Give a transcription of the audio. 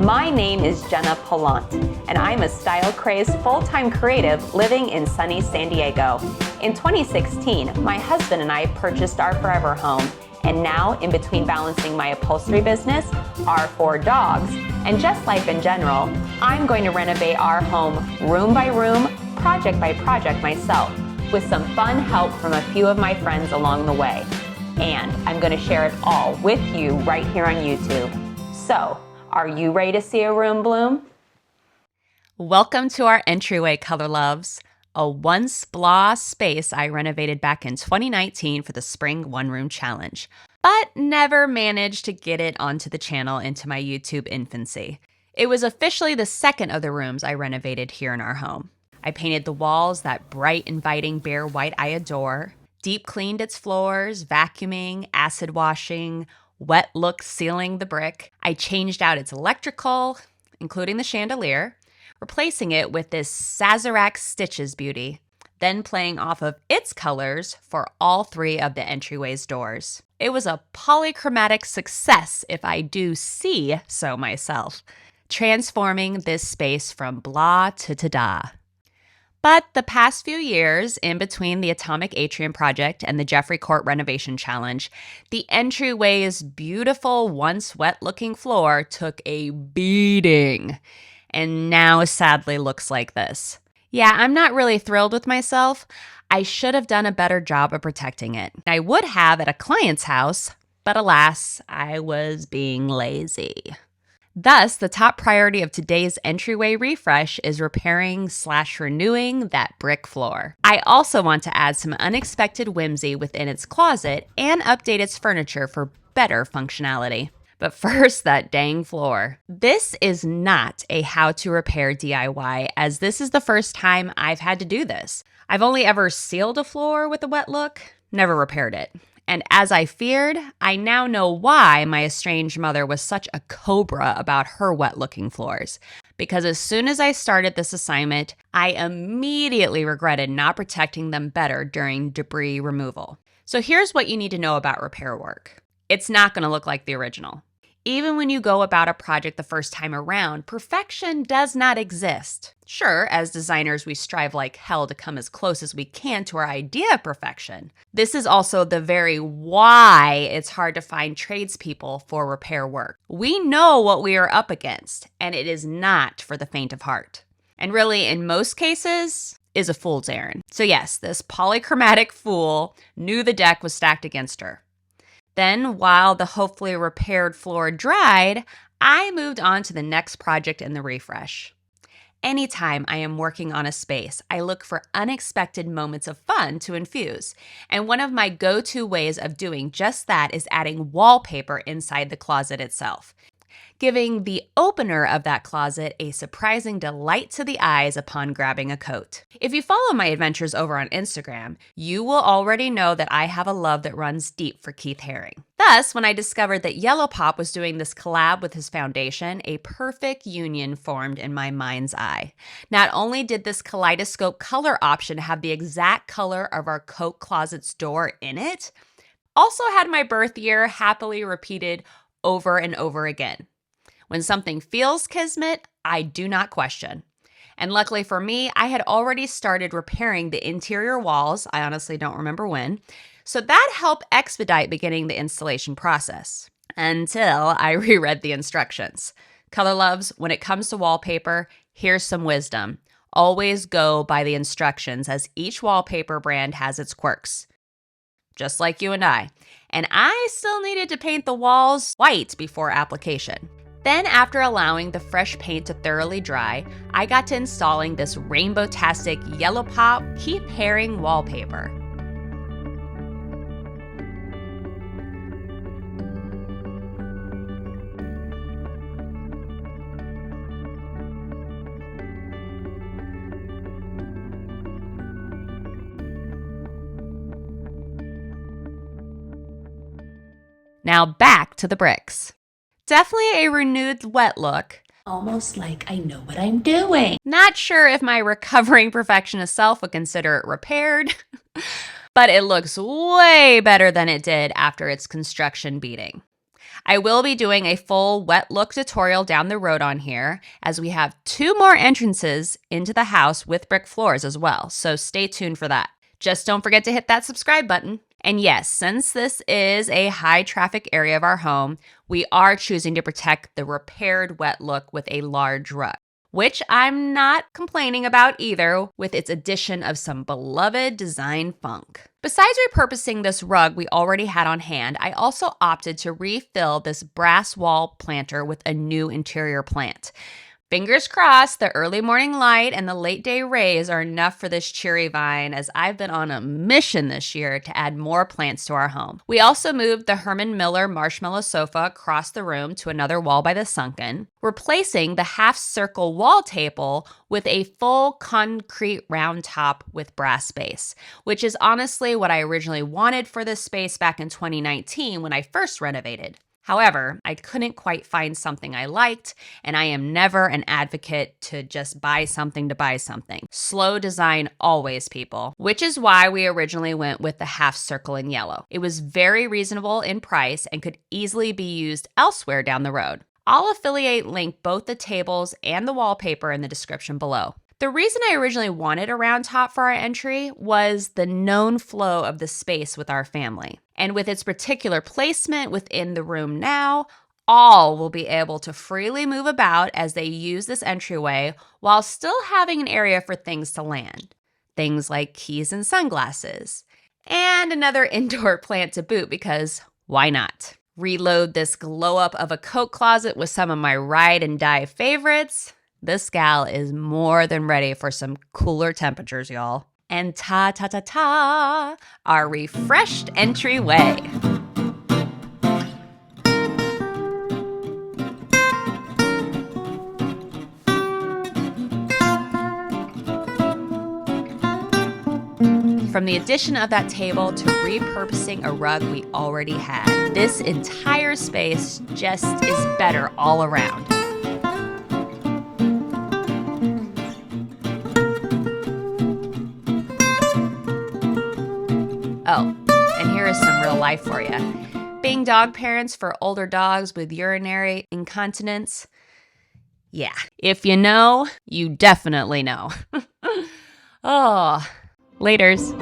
My name is Jenna Pilant, and I'm a style-crazed full-time creative living in sunny San Diego. In 2016, my husband and I purchased our forever home, and now, in between balancing my upholstery business, our 4 dogs, and just life in general, I'm going to renovate our home room by room, project by project myself, with some fun help from a few of my friends along the way. And I'm going to share it all with you right here on YouTube. So, are you ready to see a room bloom? Welcome to our Entryway, Color Loves, a once blah space I renovated back in 2019 for the Spring One Room Challenge, but never managed to get it onto the channel into my YouTube infancy. It was officially the second of the rooms I renovated here in our home. I painted the walls that bright, inviting bare white I adore, deep cleaned its floors, vacuuming, acid washing, wet look sealing the brick. I changed out its electrical, including the chandelier, replacing it with this Sazerac Stitches beauty, then playing off of its colors for all 3 of the Entryways doors. It was a polychromatic success, if I do see so myself, transforming this space from blah to ta-da. But the past few years, in between the Atomic Atrium project and the Jeffrey Court renovation challenge, the Entryway's beautiful, once wet-looking floor took a beating, and now sadly looks like this. Yeah, I'm not really thrilled with myself. I should have done a better job of protecting it. I would have at a client's house, but alas, I was being lazy. Thus, the top priority of today's Entryway refresh is repairing/renewing that brick floor. I also want to add some unexpected whimsy within its closet and update its furniture for better functionality. But first, that dang floor. This is not a how to repair DIY, as this is the first time I've had to do this. I've only ever sealed a floor with a wet look, never repaired it. And as I feared, I now know why my estranged mother was such a cobra about her wet-looking floors. Because as soon as I started this assignment, I immediately regretted not protecting them better during debris removal. So here's what you need to know about repair work. It's not going to look like the original. Even when you go about a project the first time around, perfection does not exist. Sure, as designers, we strive like hell to come as close as we can to our idea of perfection. This is also the very why it's hard to find tradespeople for repair work. We know what we are up against, and it is not for the faint of heart. And really, in most cases, is a fool's errand. So yes, this polychromatic fool knew the deck was stacked against her. Then, while the hopefully repaired floor dried, I moved on to the next project in the refresh. Anytime I am working on a space, I look for unexpected moments of fun to infuse. And one of my go-to ways of doing just that is adding wallpaper inside the closet itself, giving the opener of that closet a surprising delight to the eyes upon grabbing a coat. If you follow my adventures over on Instagram, you will already know that I have a love that runs deep for Keith Haring. Thus, when I discovered that Yellow Pop was doing this collab with his foundation, a perfect union formed in my mind's eye. Not only did this kaleidoscope color option have the exact color of our coat closet's door in it, also had my birth year happily repeated over and over again. When something feels kismet, I do not question. And luckily for me, I had already started repairing the interior walls, I honestly don't remember when, so that helped expedite beginning the installation process. Until I reread the instructions. Color Loves, when it comes to wallpaper, here's some wisdom. Always go by the instructions, as each wallpaper brand has its quirks. Just like you and I. And I still needed to paint the walls white before application. Then, after allowing the fresh paint to thoroughly dry, I got to installing this rainbow-tastic Yellow Pop Keith Haring wallpaper. Now back to the bricks. Definitely a renewed wet look. Almost like I know what I'm doing. Not sure if my recovering perfectionist self would consider it repaired, but it looks way better than it did after its construction beating. I will be doing a full wet look tutorial down the road on here, as we have 2 more entrances into the house with brick floors as well, so stay tuned for that. Just don't forget to hit that subscribe button. And yes, since this is a high traffic area of our home, we are choosing to protect the repaired wet look with a large rug, which I'm not complaining about either, with its addition of some beloved design funk. Besides repurposing this rug we already had on hand, I also opted to refill this brass wall planter with a new interior plant. Fingers crossed, the early morning light and the late day rays are enough for this cheery vine, as I've been on a mission this year to add more plants to our home. We also moved the Herman Miller marshmallow sofa across the room to another wall by the sunken, replacing the half-circle wall table with a full concrete round top with brass base, which is honestly what I originally wanted for this space back in 2019 when I first renovated. However, I couldn't quite find something I liked, and I am never an advocate to just buy something to buy something. Slow design always, people, which is why we originally went with the half circle in yellow. It was very reasonable in price and could easily be used elsewhere down the road. I'll link both the tables and the wallpaper in the description below. The reason I originally wanted a round top for our entry was the known flow of the space with our family. And with its particular placement within the room now, all will be able to freely move about as they use this entryway while still having an area for things to land. Things like keys and sunglasses. And another indoor plant to boot, because why not? Reload this glow up of a coat closet with some of my ride and die favorites. This gal is more than ready for some cooler temperatures, y'all. And ta-ta-ta-ta, our refreshed entryway. From the addition of that table to repurposing a rug we already had, this entire space just is better all around. Oh, and here is some real life for you. Being dog parents for older dogs with urinary incontinence, yeah, if you know, you definitely know. Oh, laters.